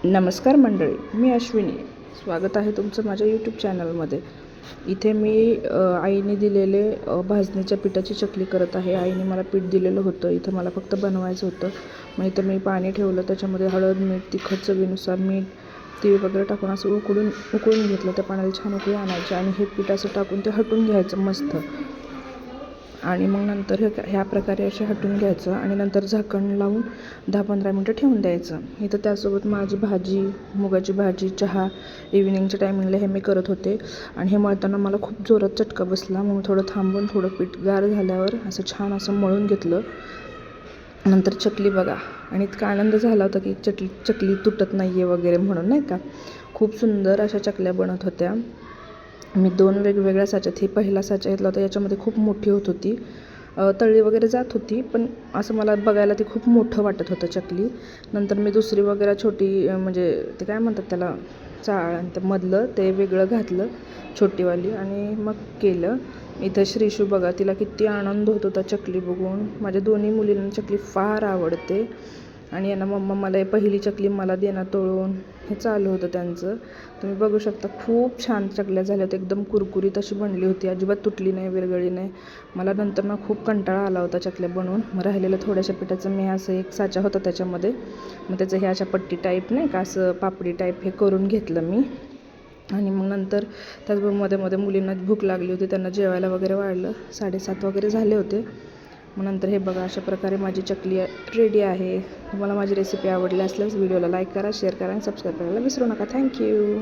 नमस्कार मंडळी, मी अश्विनी. स्वागत आहे तुमचं माझ्या यूट्यूब चॅनलमध्ये. इथे मी आईने दिलेले भाजणीच्या पिठाची चकली करत आहे. आईने मला पीठ दिलेलं होतं, इथं मला फक्त बनवायचं होतं. मग इथं मी पाणी ठेवलं, त्याच्यामध्ये हळद, मीठ, तिखट चवीनुसार मीठ, तीळ वगैरे टाकून असं उकळून घेतलं. त्या पाण्याला छान उकळी आणायची आणि हे पीठ असं टाकून ते हटून घ्यायचं मस्त. आणि मग नंतर ह्या प्रकारे असे हटून घ्यायचं आणि नंतर झाकण लावून 10-15 मिनटं ठेवून द्यायचं. इथं त्यासोबत माझी भाजी, मुगाची भाजी, चहा इव्हिनिंगच्या टायमिंगला हे मी करत होते. आणि हे मळताना मला खूप जोरात चटका बसला, मग थोडं थांबून थोडं पीठ गार झाल्यावर असं छान असं मळून घेतलं. नंतर चकली बघा, आणि इतका आनंद झाला होता की चकली तुटत नाही आहे वगैरे म्हणून, नाही का. खूप सुंदर अशा चकल्या बनत होत्या. मी 2 वेगवेगळ्या साच्यात, ही पहिला साचा घेतला होता, याच्यामध्ये खूप मोठी होत होती, तळी वगैरे जात होती, पण असं मला बघायला ते खूप मोठं वाटत होतं चकली. नंतर मी दुसरी वगैरे छोटी, म्हणजे ते काय म्हणतात त्याला, चाळ, आणि ते मधलं ते वेगळं घातलं छोटीवाली, आणि मग केलं. इथं श्रीशू बघा, तिला किती आनंद होत होता चकली बघून. माझ्या दोन्ही मुलींना चकली फार आवडते आणि यांना मम्मा मला पहिली चकली मला दे ना तळून, हे चालू होतं त्यांचं. तुम्ही बघू शकता, खूप छान चकल्या झाल्या होत्या, एकदम कुरकुरीत अशी बनली होती, अजिबात तुटली नाही, विरघळली नाही. मला नंतर ना खूप कंटाळा आला होता चकल्या बनवून. मग राहिलेलं थोड्याशा पिठाचं मी असं एक साचा होता त्याच्यामध्ये, मग त्याचं हे अशा पट्टी टाईप, नाही का, असं पापडी टाईप हे करून घेतलं मी. आणि मग नंतर त्याचबरोबर मध्ये मध्ये मुलींना भूक लागली होती, त्यांना जेवायला वगैरे वाढलं. 7:30 वगैरे झाले होते. मग नंतर हे बघा, अशा प्रकारे माझी चकली रेडी आहे. तुम्हाला माझी रेसिपी आवडली असल्यास व्हिडिओला लाईक करा, शेअर करा आणि सबस्क्राईब करायला विसरू नका. थँक्यू.